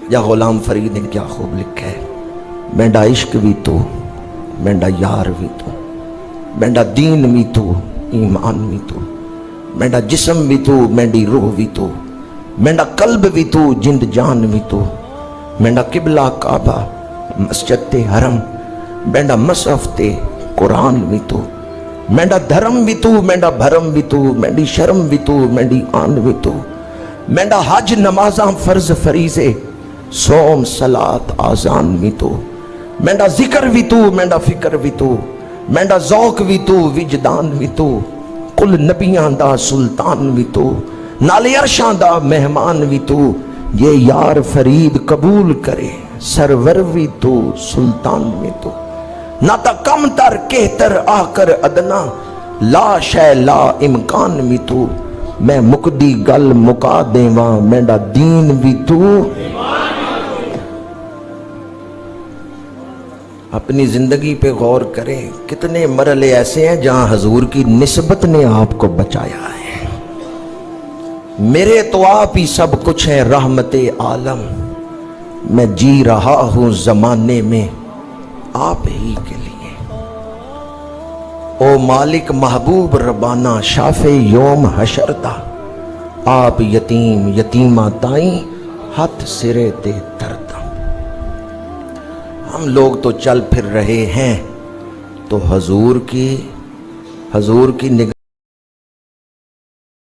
یا غلام فرید نے کیا خوب لکھا ہے، مینڈا عشق بھی تو، مینڈا یار بھی تو، مینڈا دین بھی تو، ایمان بھی تو، مینڈا جسم بھی تو، مینڈی روح بھی تو، مینڈا قلب بھی تو، جند جان بھی تو، مینڈا قبلہ کعبہ مسجد تے حرم، مینڈا مصحف تے قرآن بھی تو، مینڈا دھرم بھی تو، مینڈا بھرم بھی تو، مینڈی شرم بھی تو، مینڈی آن بھی تو، مینڈا حج نمازاں فرض فریضے سوم صلاۃ آزان بھی تو، مینڈا ذکر بھی تو، مینڈا فکر بھی تو، مینڈا ذوق بھی تو، وجدان بھی تو، کل نبیاں دا سلطان بھی تو، نالے عرشاں دا مہمان بھی تو، یہ یار فرید قبول کرے سرور بھی تو، سلطان بھی تو، نہ تا کم تر کہتر آ کر ادنا، لا شے لا امکان بھی تو، میں مکدی گل مکا دیواں مینڈا دین بھی تو۔ اپنی زندگی پہ غور کریں، کتنے مرحلے ایسے ہیں جہاں حضور کی نسبت نے آپ کو بچایا ہے۔ میرے تو آپ ہی سب کچھ ہے رحمت عالم، میں جی رہا ہوں زمانے میں آپ ہی کے لیے۔ او مالک محبوب ربانہ شافع یوم حشر دا، آپ یتیم یتیمہ تائیں ہاتھ سرے تے دھرتا۔ ہم لوگ تو چل پھر رہے ہیں تو حضور کی نگاہ